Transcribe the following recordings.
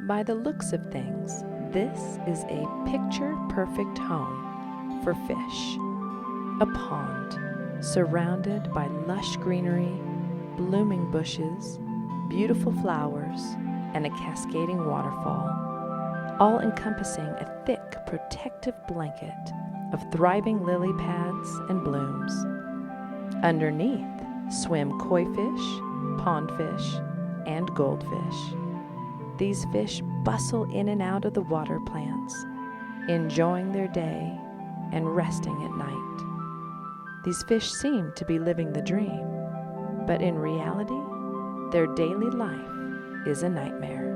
By the looks of things, this is a picture-perfect home for fish. A pond surrounded by lush greenery, blooming bushes, beautiful flowers, and a cascading waterfall, all encompassing a thick protective blanket of thriving lily pads and blooms. Underneath swim koi fish, pondfish, and goldfish. These fish bustle in and out of the water plants, enjoying their day and resting at night. These fish seem to be living the dream, but in reality, their daily life is a nightmare.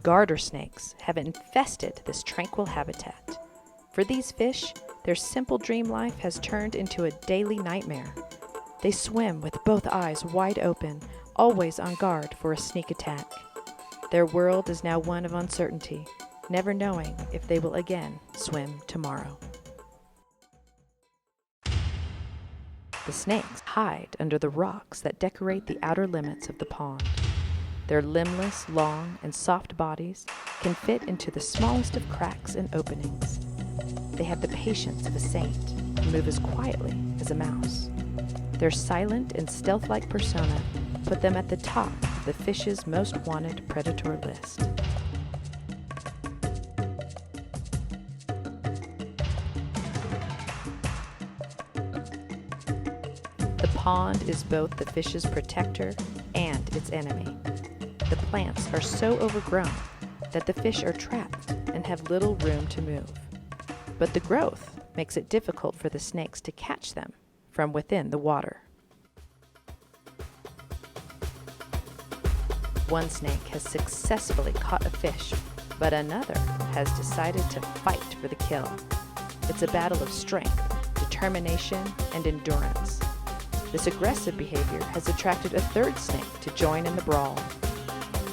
Garter snakes have infested this tranquil habitat. For these fish, their simple dream life has turned into a daily nightmare. They swim with both eyes wide open, always on guard for a sneak attack. Their world is now one of uncertainty, never knowing if they will again swim tomorrow. The snakes hide under the rocks that decorate the outer limits of the pond. Their limbless, long, and soft bodies can fit into the smallest of cracks and openings. They have the patience of a saint and move as quietly as a mouse. Their silent and stealth-like persona put them at the top of the fish's most wanted predator list. The pond is both the fish's protector and its enemy. The plants are so overgrown that the fish are trapped and have little room to move. But the growth makes it difficult for the snakes to catch them from within the water. One snake has successfully caught a fish, but another has decided to fight for the kill. It's a battle of strength, determination, and endurance. This aggressive behavior has attracted a third snake to join in the brawl.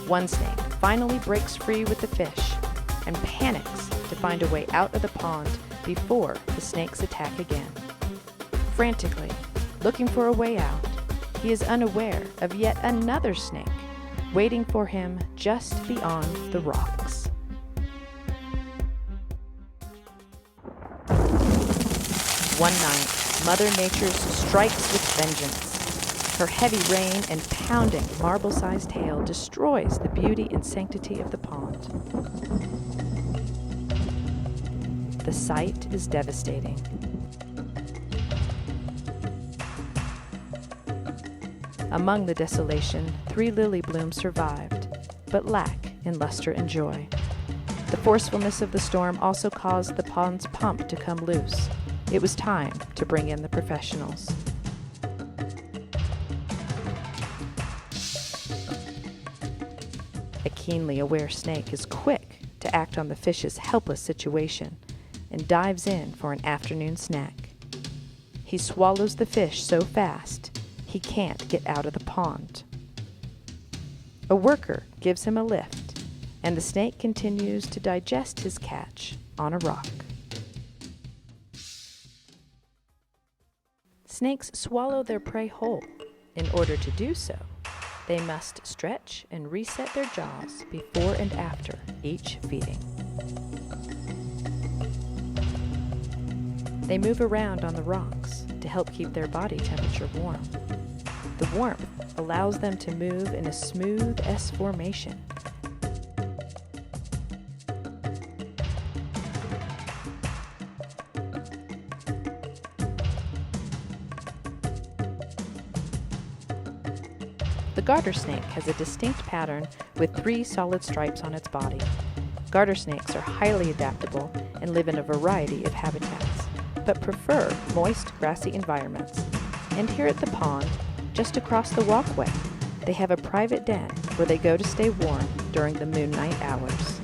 One snake finally breaks free with the fish and panics to find a way out of the pond before the snakes attack again. Frantically, looking for a way out, he is unaware of yet another snake waiting for him just beyond the rocks. One night, Mother Nature strikes with vengeance. Her heavy rain and pounding marble-sized hail destroys the beauty and sanctity of the pond. The sight is devastating. Among the desolation, 3 lily blooms survived, but lack in luster and joy. The forcefulness of the storm also caused the pond's pump to come loose. It was time to bring in the professionals. A keenly aware snake is quick to act on the fish's helpless situation and dives in for an afternoon snack. He swallows the fish so fast he can't get out of the pond. A worker gives him a lift, and the snake continues to digest his catch on a rock. Snakes swallow their prey whole. In order to do so, they must stretch and reset their jaws before and after each feeding. They move around on the rocks to help keep their body temperature warm. The warmth allows them to move in a smooth S formation. The garter snake has a distinct pattern with 3 solid stripes on its body. Garter snakes are highly adaptable and live in a variety of habitats, but prefer moist, grassy environments. And here at the pond, just across the walkway, they have a private den where they go to stay warm during the moonlight hours.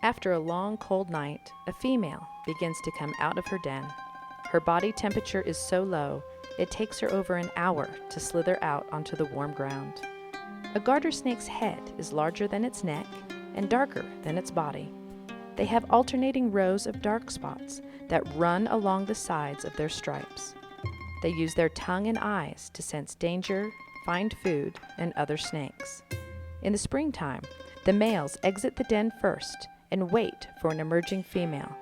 After a long, cold night, a female begins to come out of her den. Her body temperature is so low, it takes her over an hour to slither out onto the warm ground. A garter snake's head is larger than its neck and darker than its body. They have alternating rows of dark spots that run along the sides of their stripes. They use their tongue and eyes to sense danger, find food, and other snakes. In the springtime, the males exit the den first and wait for an emerging female.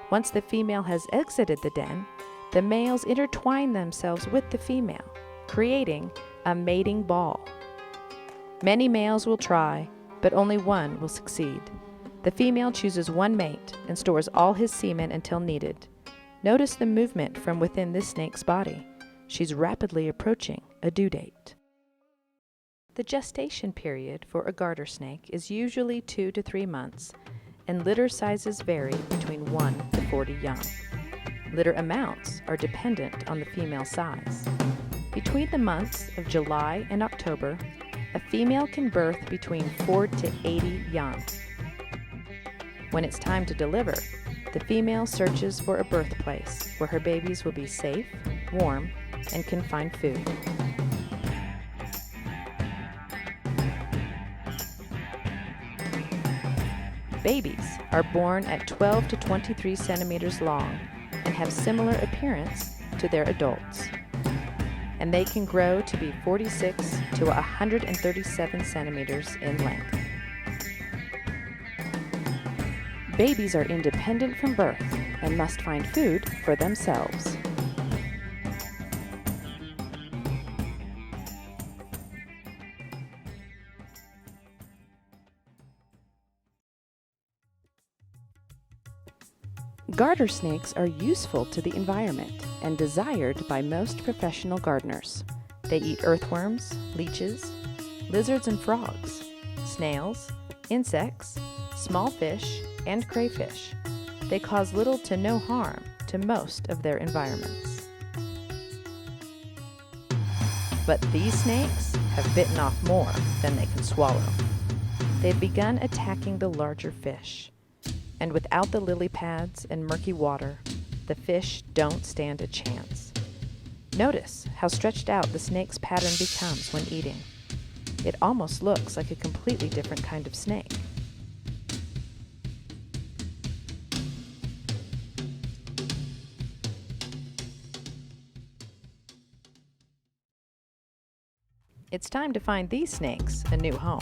Once the female has exited the den, the males intertwine themselves with the female, creating a mating ball. Many males will try, but only one will succeed. The female chooses one mate and stores all his semen until needed. Notice the movement from within this snake's body. She's rapidly approaching a due date. The gestation period for a garter snake is usually 2 to 3 months, and litter sizes vary between 1 to 40 young. Litter amounts are dependent on the female size. Between the months of July and October, a female can birth between 4 to 80 young. When it's time to deliver, the female searches for a birthplace where her babies will be safe, warm, and can find food. Babies are born at 12 to 23 centimeters long and have similar appearance to their adults. And they can grow to be 46 to 137 centimeters in length. Babies are independent from birth and must find food for themselves. Garter snakes are useful to the environment and desired by most professional gardeners. They eat earthworms, leeches, lizards and frogs, snails, insects, small fish, and crayfish. They cause little to no harm to most of their environments. But these snakes have bitten off more than they can swallow. They've begun attacking the larger fish. And without the lily pads and murky water, the fish don't stand a chance. Notice how stretched out the snake's pattern becomes when eating. It almost looks like a completely different kind of snake. It's time to find these snakes a new home.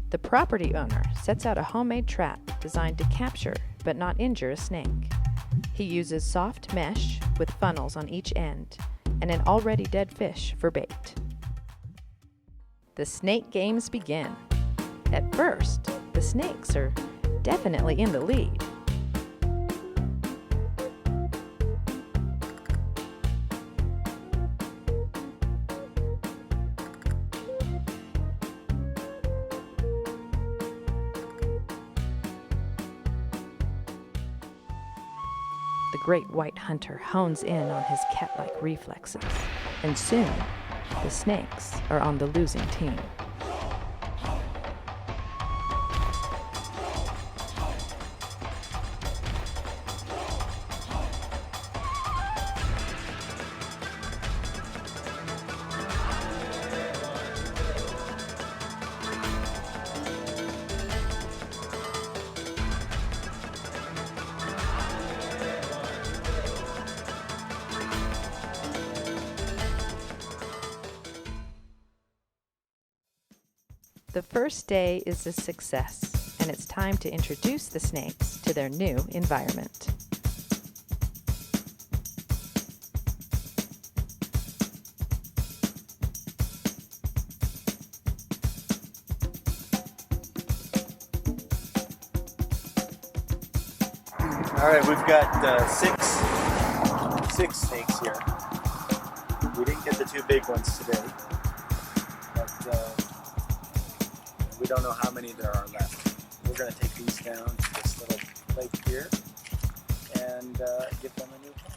The property owner sets out a homemade trap designed to capture but not injure a snake. He uses soft mesh with funnels on each end and an already dead fish for bait. The snake games begin. At first, the snakes are definitely in the lead. The great white hunter hones in on his cat-like reflexes, and soon the snakes are on the losing team. The first day is a success, and it's time to introduce the snakes to their new environment. All right, we've got six snakes here. We didn't get the two big ones today, but we don't know how many there are left. We're going to take these down to this little lake here and give them a new home.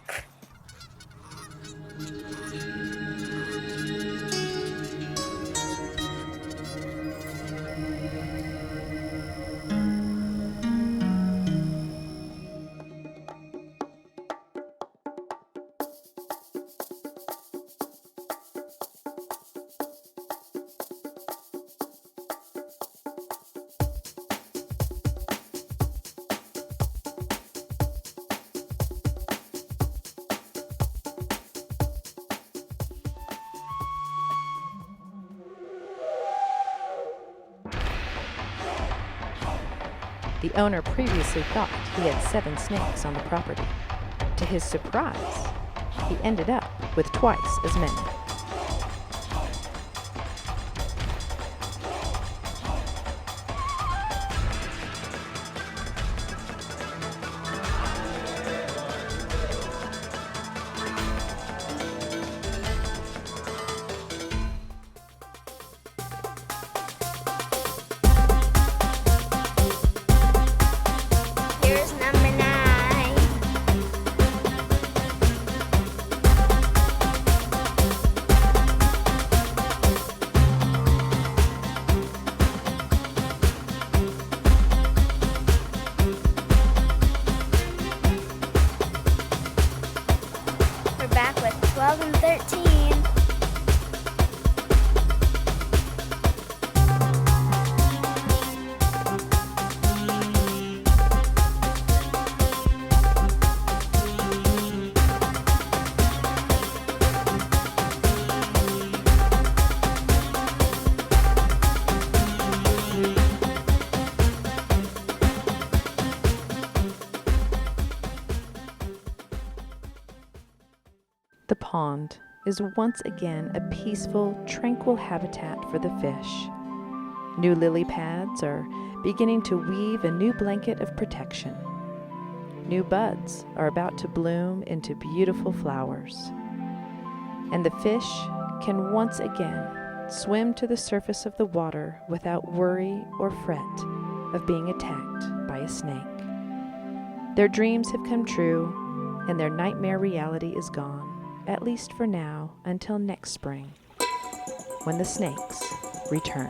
The owner previously thought he had 7 snakes on the property. To his surprise, he ended up with twice as many. Here's number 9. We're back with 12 and 13. The pond is once again a peaceful, tranquil habitat for the fish. New lily pads are beginning to weave a new blanket of protection. New buds are about to bloom into beautiful flowers. And the fish can once again swim to the surface of the water without worry or fret of being attacked by a snake. Their dreams have come true, and their nightmare reality is gone. At least for now, until next spring, when the snakes return.